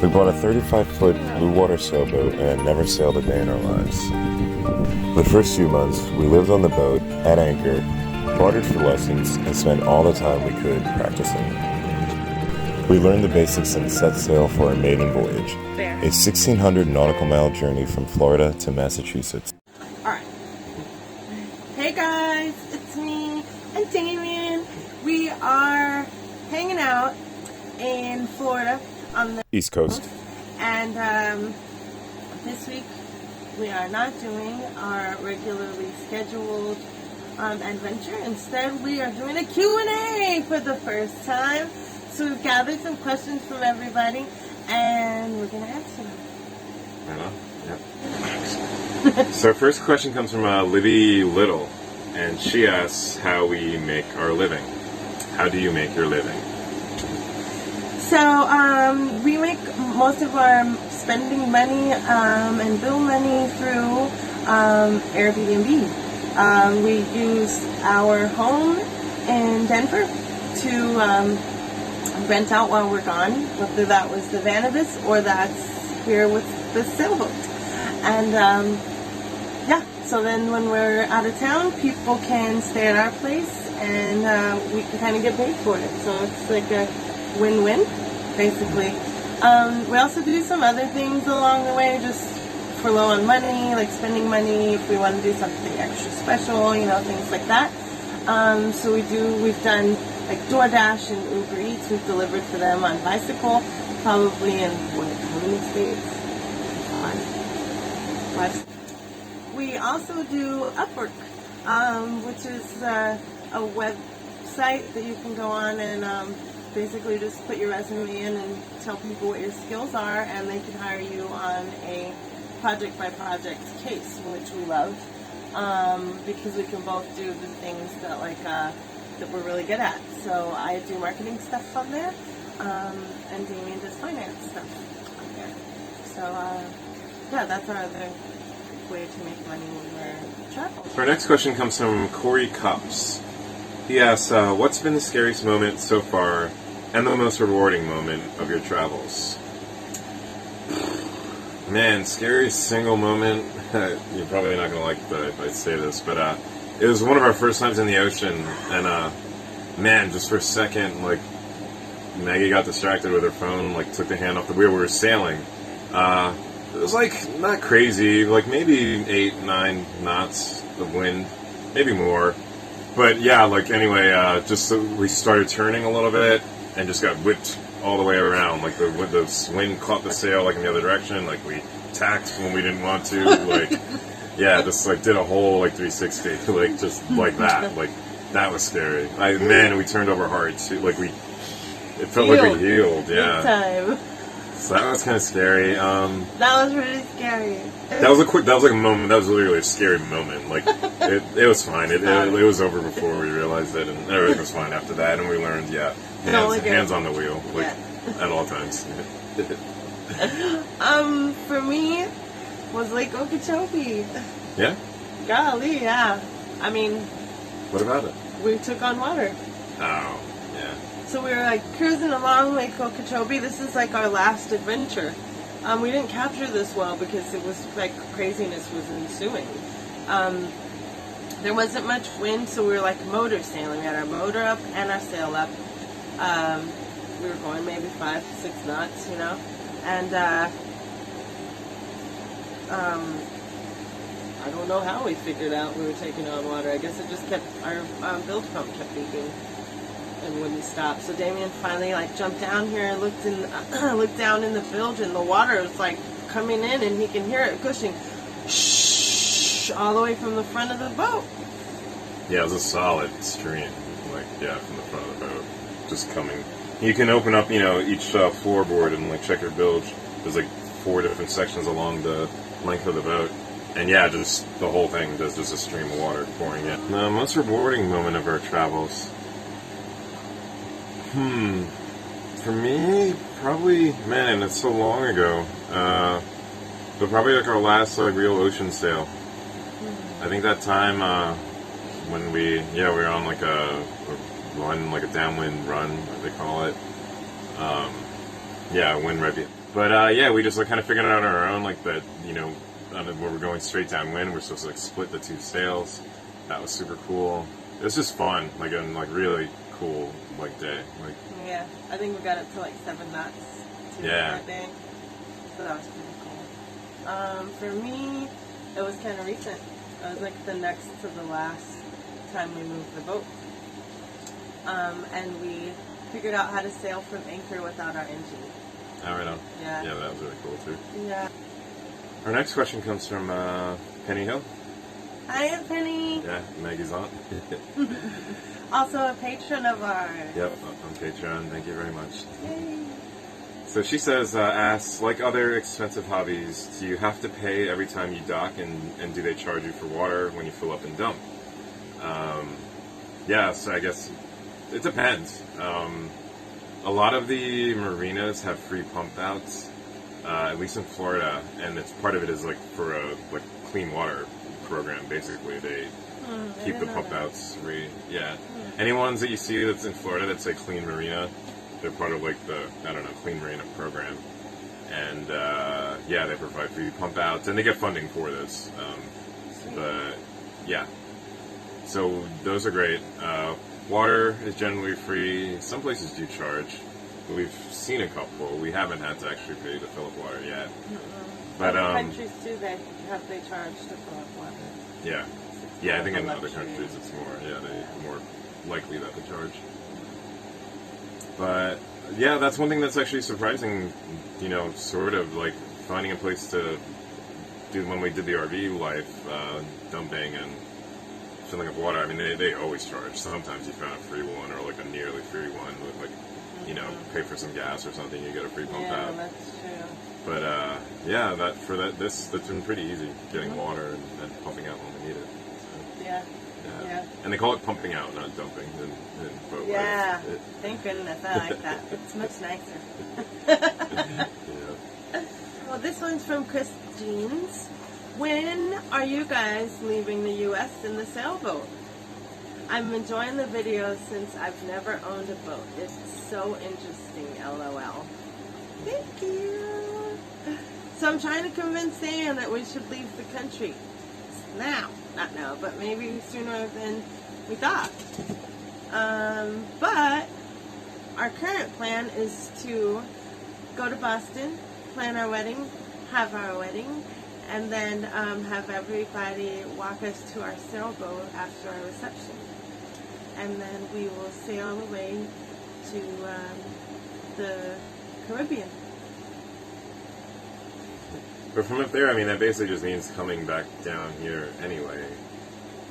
We bought a 35-foot blue water sailboat and never sailed a day in our lives. The first few months, we lived on the boat, at anchor, bartered for lessons, and spent all the time we could practicing. We learned the basics and set sail for our maiden voyage, a 1,600 nautical mile journey from Florida to Massachusetts. Alright. Hey guys, it's me and Damien. We are hanging out in Florida on the East Coast. And this week we are not doing our regularly scheduled adventure. Instead, we are doing a Q&A for the first time. So we've gathered some questions from everybody, and we're going to answer them. Right on. Yep. So our first question comes from Libby Little, and she asks how we make our living. How do you make your living? So we make most of our spending money and bill money through Airbnb. We use our home in Denver to rent out while we're gone, whether that was the Vanabis or that's here with the sailboat. And yeah, so then when we're out of town, people can stay at our place and we can kind of get paid for it. So it's like a win-win, basically. We also do some other things along the way, just for low on money, like spending money if we want to do something extra special, you know, things like that. So we've done like DoorDash and Uber Eats. We've delivered for them on bicycle, probably in how many states? 5. We also do Upwork, which is a website that you can go on and basically just put your resume in and tell people what your skills are, and they can hire you on a project-by-project case, which we love, because we can both do the things that that we're really good at. So I do marketing stuff on there, and Damien does finance stuff on there. So yeah, that's our other way to make money when we're traveling. Our next question comes from Corey Cups. He asks, what's been the scariest moment so far and the most rewarding moment of your travels? Man, scariest single moment, you're probably not going to like that if I say this, but it was one of our first times in the ocean, and man, just for a second, like, Maggie got distracted with her phone, like, took the hand off the wheel. We were sailing. It was, like, not crazy, like, maybe 8, 9 knots of wind, maybe more. But, yeah, like, anyway, we started turning a little bit and just got whipped all the way around. Like, the wind caught the sail, like, in the other direction. Like, we tacked when we didn't want to. Like, yeah, just, like, did a whole, like, 360. Like, just like that. Like, that was scary. Man, we turned over hard, too. Like, it felt like we healed, yeah. Big time. So that was kind of scary. That was really scary. That was like a moment. That was literally a scary moment. Like, it was fine. It was over before we realized it, and everything was fine after that. And we learned, hands on the wheel, like at all times. For me, was Lake Okeechobee. Yeah. Golly, yeah. I mean, What about it? we took on water. Oh, yeah. So we were like cruising along Lake Okeechobee. This is like our last adventure. We didn't capture this well because it was like craziness was ensuing. There wasn't much wind, so we were like motor sailing. We had our motor up and our sail up. We were going maybe 5, 6 knots, you know. And I don't know how we figured out we were taking on water. I guess it just kept, our bilge pump kept beeping and wouldn't stop. So Damien finally jumped down here and looked down in the bilge, and the water was like coming in, and he can hear it gushing, shh, all the way from the front of the boat. Yeah, it was a solid stream, from the front of the boat, just coming. You can open up, each floorboard and check your bilge. There's 4 different sections along the length of the boat. And yeah, just the whole thing, just a stream of water pouring in. The most rewarding moment of our travels. For me, probably, man, it's so long ago. But probably our last real ocean sail. I think that time when we were on a run, a downwind run, what they call it. Yeah, wind right. But yeah, we just like kind of figured it out on our own, like that. Where we're going straight downwind, we're supposed to like split the two sails. That was super cool. It was just fun, like and like really cool like day. Like Yeah, I think we got up to like 7 knots too that day. So that was pretty cool. For me, it was kind of recent. It was like the next to the last time we moved the boat. And we figured out how to sail from anchor without our engine. Oh, right on. Yeah. Yeah, that was really cool too. Yeah. Our next question comes from Penny Hill. Hi, Penny. Yeah, Maggie's aunt. Also a patron of ours. Yep, on Patreon. Thank you very much. Yay. So she says, asks, like other expensive hobbies, do you have to pay every time you dock, and do they charge you for water when you fill up and dump? Yeah, so I guess it depends. A lot of the marinas have free pump outs, at least in Florida, and it's part of it is like for a like clean water program. Basically, they keep the pump outs free. Yeah, any ones that you see that's in Florida that say clean marina, they're part of like the clean marina program, and yeah, they provide free pump outs, and they get funding for this. But yeah, so those are great. Water is generally free. Some places do charge. We've seen a couple. We haven't had to actually pay to fill up water yet. But countries too, they charge to fill up water. Yeah, yeah. I think in other countries it's more. Yeah, they're more likely that they charge. But yeah, that's one thing that's actually surprising. Sort of like finding a place to do when we did the RV life, dumping and filling up water. I mean, they always charge. Sometimes you found a free one or like a nearly free one with like, pay for some gas or something, you get a free pump out. Yeah, that's true. But yeah, that's been pretty easy getting water and pumping out when we need it. So, yeah. And they call it pumping out, not dumping in boat. Yeah. Thank goodness. I like that. It's much nicer. Yeah. Well, this one's from Chris Jeans. When are you guys leaving the U.S. in the sailboat? I'm enjoying the videos since I've never owned a boat. It's so interesting, LOL. Thank you. So I'm trying to convince Sam that we should leave the country. Now. Not now, but maybe sooner than we thought. But our current plan is to go to Boston, plan our wedding, have our wedding, and then have everybody walk us to our sailboat after our reception. And then we will sail away to the Caribbean. But from up there, I mean, that basically just means coming back down here anyway.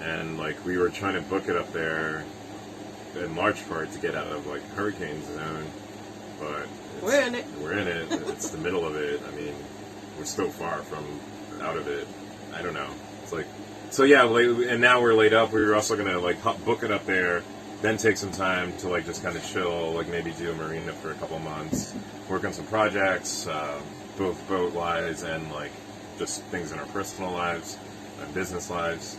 And, like, we were trying to book it up there in large part to get out of, like, hurricane zone. But we're in it. We're in it. It's the middle of it. I mean, we're so far from out of it. I don't know. It's like, so yeah, and now we're laid up. We were also going to, like, book it up there, then take some time to, like, just kind of chill, like, maybe do a marina for a couple months, work on some projects, both boat-wise and, like, just things in our personal lives, our business lives.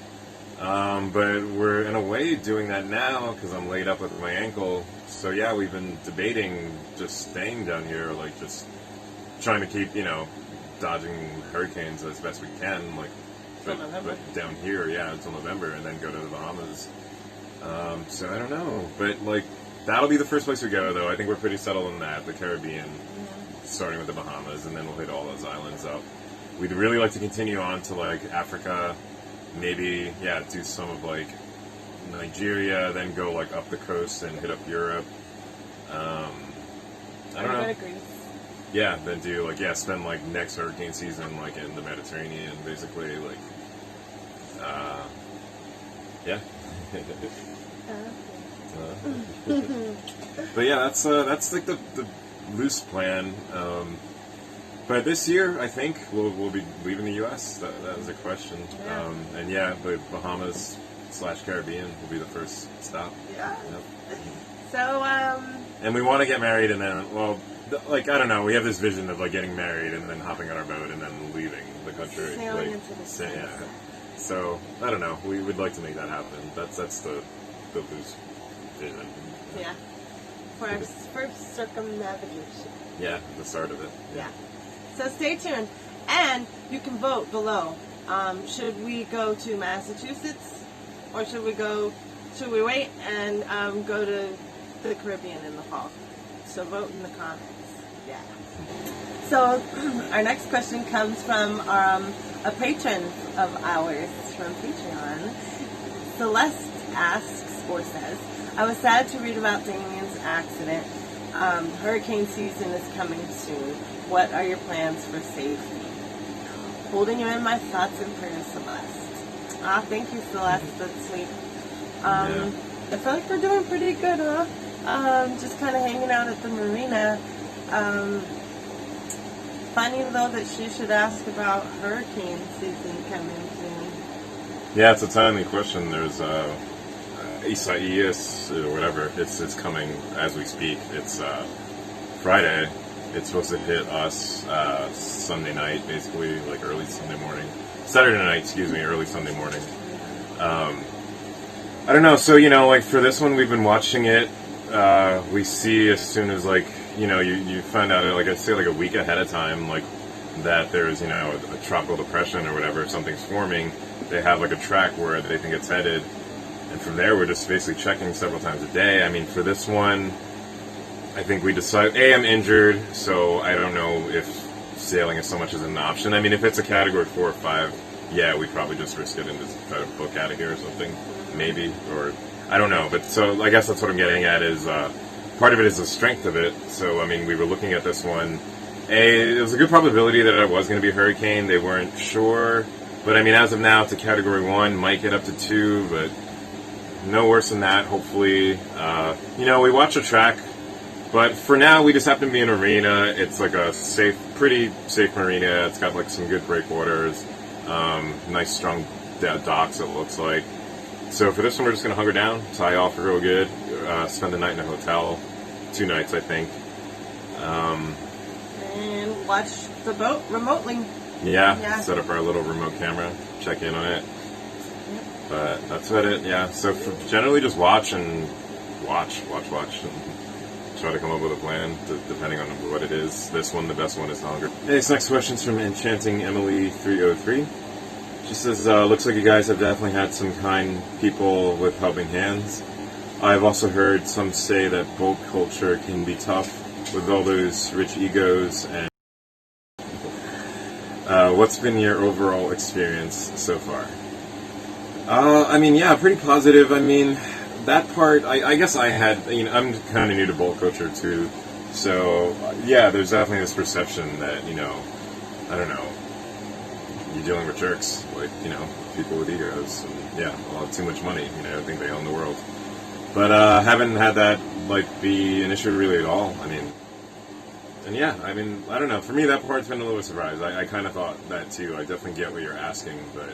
But we're, in a way, doing that now because I'm laid up with my ankle. So, yeah, we've been debating just staying down here, like, just trying to keep, dodging hurricanes as best we can, like, but down here, yeah, until November, and then go to the Bahamas. So, I don't know. But, like, that'll be the first place we go, though. I think we're pretty settled on that, the Caribbean. Starting with the Bahamas, and then we'll hit all those islands up. We'd really like to continue on to, like, Africa, maybe, yeah, do some of, like, Nigeria, then go, like, up the coast and hit up Europe. I don't know. Greece. Yeah, then do, like, yeah, spend, like, next hurricane season, like, in the Mediterranean, basically, like, yeah. But, yeah, that's like, the loose plan. But this year, I think we'll be leaving the U.S. That was a question. Yeah. And yeah, the Bahamas / Caribbean will be the first stop. Yeah. Yep. So and we want to get married, and then like I don't know, we have this vision of like getting married and then hopping on our boat and then leaving the country. Sailing like, into the sunset. yeah. So I don't know. We would like to make that happen. That's the loose vision. Yeah. For our first circumnavigation. Yeah, the start of it. Yeah. So stay tuned. And you can vote below. Should we go to Massachusetts, or should we wait and go to the Caribbean in the fall? So vote in the comments. Yeah. So our next question comes from a patron of ours from Patreon. Celeste asks or says, I was sad to read about Damien's accident. Hurricane season is coming soon. What are your plans for safety? Holding you in my thoughts and prayers, Celeste. Thank you, Celeste. That's sweet. I feel like we're doing pretty good, huh? Just kind of hanging out at the marina. Funny though that she should ask about hurricane season coming soon. Yeah, it's a timely question. There's Isaias or whatever. It's coming as we speak. It's Friday. It's supposed to hit us Sunday night, basically, like early Sunday morning. Saturday night, excuse me, early Sunday morning. I don't know. So like for this one, we've been watching it. We see as soon as you find out, like I'd say like a week ahead of time, like that there's a tropical depression or whatever, something's forming. They have like a track where they think it's headed, and from there we're just basically checking several times a day. I mean, for this one, I think we decide. I'm injured, so I don't know if sailing is so much as an option. I mean, if it's a category 4 or 5, yeah, we'd probably just risk it and just try to book out of here or something, maybe, or I don't know. But so I guess that's what I'm getting at is part of it is the strength of it. So I mean, we were looking at this one. It was a good probability that it was going to be a hurricane. They weren't sure, but I mean, as of now, it's a category 1. Might get up to 2, but no worse than that. Hopefully, we watch a track. But for now, we just happen to be in a marina. It's like a pretty safe marina. It's got like some good breakwaters, nice strong docks, it looks like. So for this one, we're just going to hunker down, tie off real good, spend the night in a hotel, 2 nights, I think. And watch the boat remotely. Yeah, set up our little remote camera, check in on it. Yep. But that's about it, yeah. So generally just watch and watch. And try to come up with a plan, depending on what it is. This one, the best one is the hunger. This next question's from Enchanting Emily 303. She says, looks like you guys have definitely had some kind people with helping hands. I've also heard some say that boat culture can be tough with all those rich egos. And what's been your overall experience so far? I mean, yeah, pretty positive. I mean, that part, I guess I had, I'm kind of new to boat culture too, so yeah, there's definitely this perception that, I don't know, you're dealing with jerks, like, people with egos, and yeah, a lot too much money, think they own the world. But haven't had that, be an issue really at all. I mean, and yeah, I mean, I don't know, for me that part's been a little surprise. I kind of thought that too. I definitely get what you're asking, but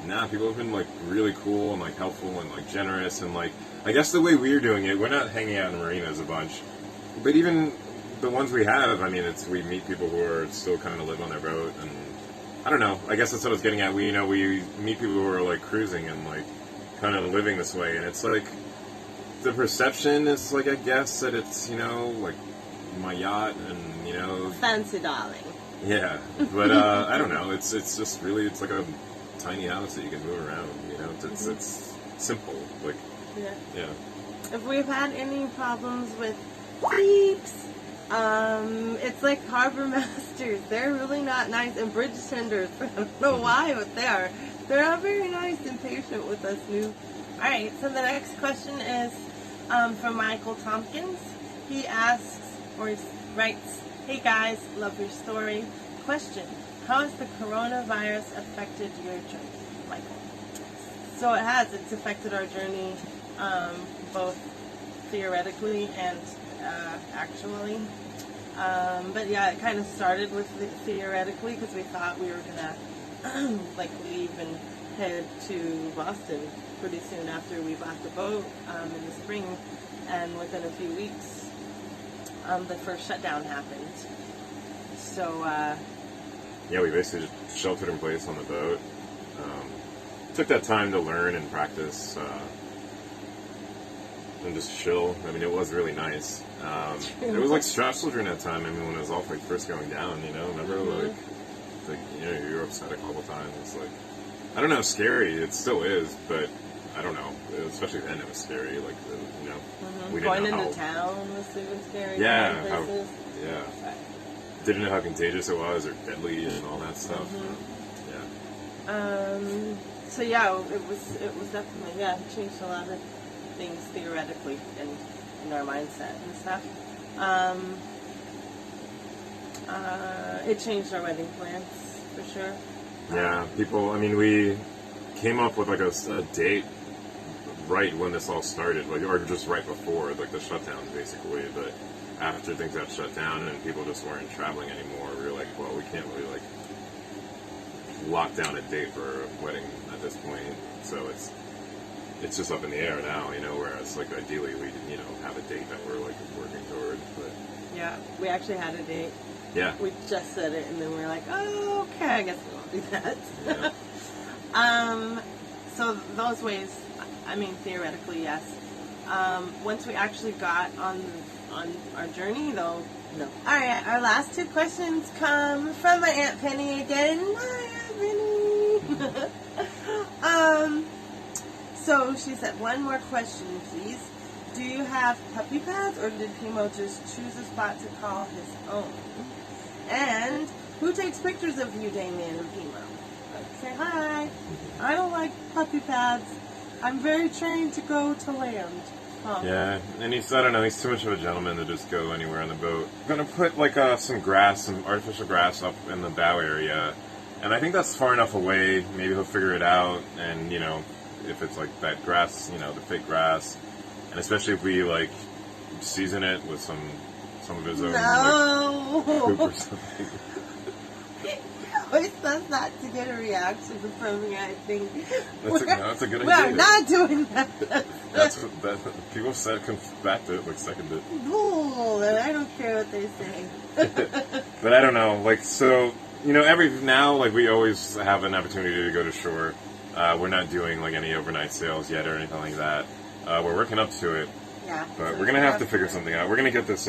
nah, people have been really cool and helpful and generous, and I guess the way we're doing it, we're not hanging out in marinas a bunch, but even the ones we have, I mean, we meet people who are still kind of live on their boat, and I don't know, I guess that's what I was getting at. We meet people who are cruising and kind of living this way, and it's the perception is I guess that it's my yacht and fancy darling. Yeah, but I don't know, it's just really, it's like a tiny house that you can move around, it's simple, yeah. If we've had any problems with beeps, it's like harbor masters. They're really not nice, and bridge tenders. I don't know why, but they are. They're not very nice and patient with us new. All right, so the next question is from Michael Tompkins. He asks, or he writes, "Hey guys, love your story. Question: how has the coronavirus affected your journey, Michael?" So it has. It's affected our journey, both theoretically and actually. But yeah, it kind of started with theoretically because we thought we were gonna leave and head to Boston pretty soon after we bought the boat in the spring, and within a few weeks, the first shutdown happened. So. Yeah, we basically just sheltered in place on the boat. Took that time to learn and practice and just chill. I mean, it was really nice. It was like stressful during that time. I mean, when it was all like first going down, you know, remember like you know, you were upset a couple times. It's like, I don't know, scary. It still is, but I don't know. Especially then, it was scary. Like, you know, we didn't Going know into town was super scary. Yeah, going places. yeah. Didn't know how contagious it was or deadly and all that stuff. Yeah. So yeah, it was definitely, it changed a lot of things theoretically in our mindset and stuff. It changed our wedding plans for sure. Yeah, people. I mean, we came up with like a date right when this all started, like, or just right before, like the shutdowns basically. But after things got shut down and people just weren't traveling anymore, we were like, well, we can't really like lock down a date for a wedding at this point. So it's just up in the air now, you know. Whereas like ideally we have a date that we're like working toward. But yeah, we actually had a date. Yeah. We just said it, and then we were like, oh, okay, I guess we won't do that. Yeah. So those ways, I mean, theoretically, yes. Once we actually got on our journey, though, no. All right, our last two questions come from my Aunt Penny again. Hi, Aunt Penny. So she said, one more question, please. Do you have puppy pads, or did Pimo just choose a spot to call his own? And who takes pictures of you, Damien and Pimo? Say hi. I don't like puppy pads. I'm very trained to go to land. Oh. Yeah, and I don't know, he's too much of a gentleman to just go anywhere on the boat. I'm gonna put like some artificial grass up in the bow area, and I think that's far enough away. Maybe he'll figure it out, and if it's like that grass, the fake grass, and especially if we like season it with some of his own like, poop or something. Always does that to get a reaction from me, I think. That's a good idea. We're not doing that. That's what people said. Come back to it, like seconded. Cool, and I don't care what they say. But I don't know, like, so, every now, like, we always have an opportunity to go to shore. We're not doing like any overnight sails yet or anything like that. We're working up to it. Yeah. But we're gonna have to figure something out. We're gonna get this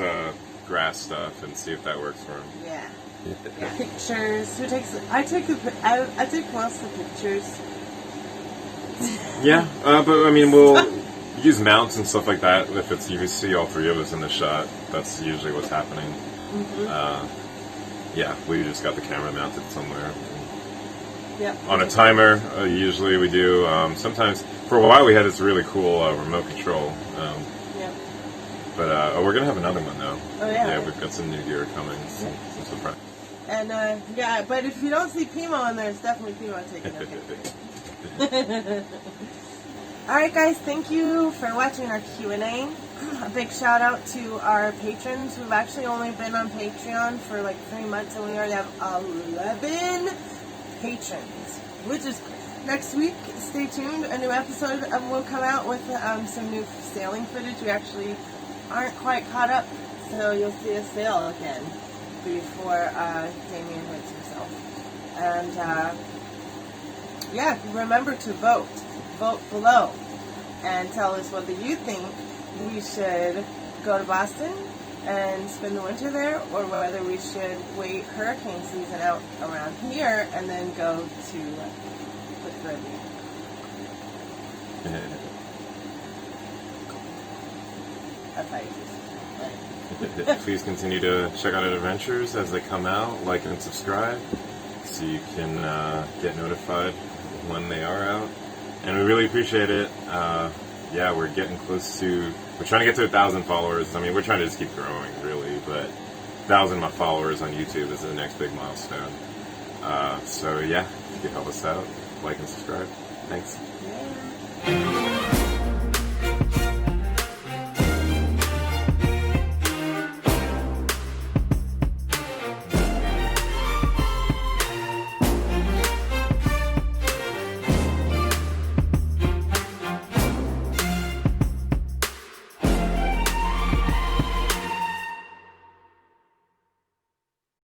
grass stuff and see if that works for him. Yeah. Pictures. Who takes? I take most of the pictures. Yeah, but I mean, we'll use mounts and stuff like that. If it's you see all three of us in the shot, that's usually what's happening. Yeah, we just got the camera mounted somewhere. Yep. On a timer, usually we do. Sometimes, for a while, we had this really cool remote control. But we're gonna have another one though. Oh yeah. Yeah, we've got some new gear coming. Some surprise. And but if you don't see Pimo in there, it's definitely Pimo taking a picture. Alright guys, thank you for watching our Q&A. A big shout out to our patrons. We've actually only been on Patreon for like 3 months and we already have 11 patrons, which is great. Next week, stay tuned. A new episode will come out with some new sailing footage. We actually aren't quite caught up, so you'll see us sail again before Damien hurts himself. And remember to vote. Vote below and tell us whether you think we should go to Boston and spend the winter there, or whether we should wait hurricane season out around here and then go to the Caribbean. That's how you do it. Please continue to check out our adventures as they come out. Like and subscribe so you can get notified when they are out. And we really appreciate it. We're getting close to... We're trying to get to 1,000 followers. I mean, we're trying to just keep growing, really. But 1,000 followers on YouTube is the next big milestone. If you could help us out, like and subscribe. Thanks. Yay.